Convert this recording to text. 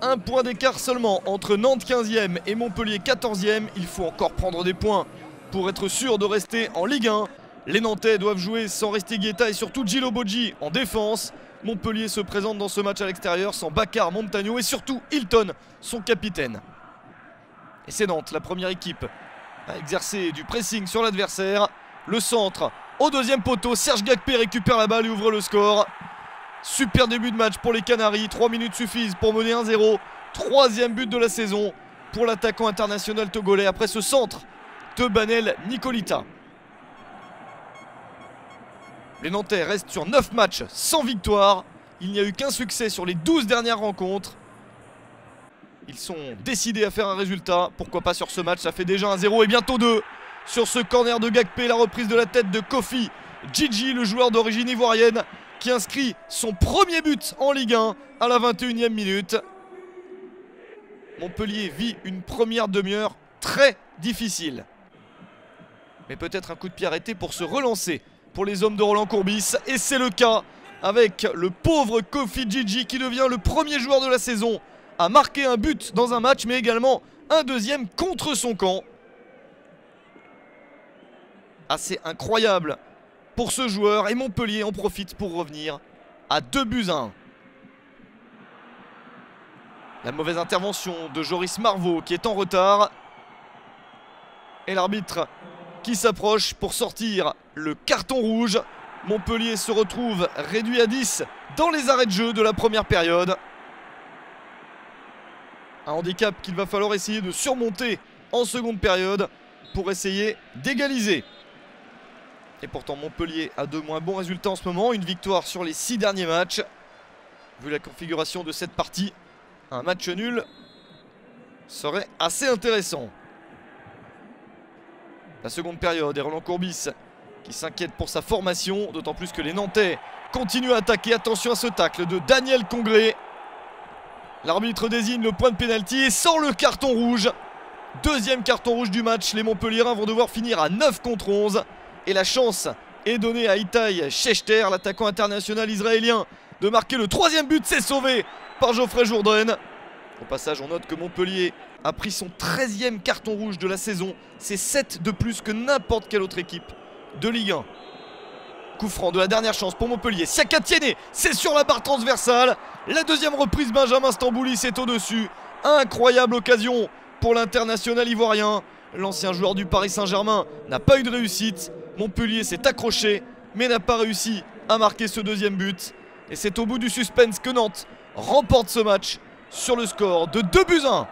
Un point d'écart seulement entre Nantes 15e et Montpellier 14e. Il faut encore prendre des points pour être sûr de rester en Ligue 1. Les Nantais doivent jouer sans Restiguieta et surtout Gilo Boggi en défense. Montpellier se présente dans ce match à l'extérieur sans Bakar Montagno et surtout Hilton, son capitaine. Et c'est Nantes, la première équipe, à exercer du pressing sur l'adversaire. Le centre au deuxième poteau, Serge Gakpé récupère la balle et ouvre le score. Super début de match pour les Canaries, 3 minutes suffisent pour mener 1-0. Troisième but de la saison pour l'attaquant international togolais après ce centre de Banel Nicolita. Les Nantais restent sur 9 matchs sans victoire. Il n'y a eu qu'un succès sur les 12 dernières rencontres. Ils sont décidés à faire un résultat. Pourquoi pas sur ce match, ça fait déjà 1-0 et bientôt 2. Sur ce corner de Gakpé, la reprise de la tête de Kofi Djidji, le joueur d'origine ivoirienne, qui inscrit son premier but en Ligue 1 à la 21e minute. Montpellier vit une première demi-heure très difficile. Mais peut-être un coup de pied arrêté pour se relancer pour les hommes de Roland Courbis. Et c'est le cas avec le pauvre Kofi Djidji qui devient le premier joueur de la saison à marquer un but dans un match, mais également un deuxième contre son camp. Assez incroyable pour ce joueur et Montpellier en profite pour revenir à 2-1. La mauvaise intervention de Joris Marvaux qui est en retard. Et l'arbitre qui s'approche pour sortir le carton rouge. Montpellier se retrouve réduit à 10 dans les arrêts de jeu de la première période. Un handicap qu'il va falloir essayer de surmonter en seconde période pour essayer d'égaliser. Et pourtant Montpellier a de moins bons résultats en ce moment. Une victoire sur les 6 derniers matchs. Vu la configuration de cette partie, un match nul serait assez intéressant. La seconde période et Roland Courbis qui s'inquiète pour sa formation. D'autant plus que les Nantais continuent à attaquer. Attention à ce tacle de Daniel Congré. L'arbitre désigne le point de pénalty et sort le carton rouge. Deuxième carton rouge du match. Les Montpelliérains vont devoir finir à 9 contre 11. Et la chance est donnée à Itai Schechter, l'attaquant international israélien, de marquer le troisième but. C'est sauvé par Geoffrey Jourdain. Au passage, on note que Montpellier a pris son 13e carton rouge de la saison. C'est 7 de plus que n'importe quelle autre équipe de Ligue 1. Coup franc de la dernière chance pour Montpellier. Siaka Tiéné, c'est sur la barre transversale. La deuxième reprise, Benjamin Stamboulis est au-dessus. Incroyable occasion pour l'international ivoirien. L'ancien joueur du Paris Saint-Germain n'a pas eu de réussite. Montpellier s'est accroché mais n'a pas réussi à marquer ce deuxième but. Et c'est au bout du suspense que Nantes remporte ce match sur le score de 2-1.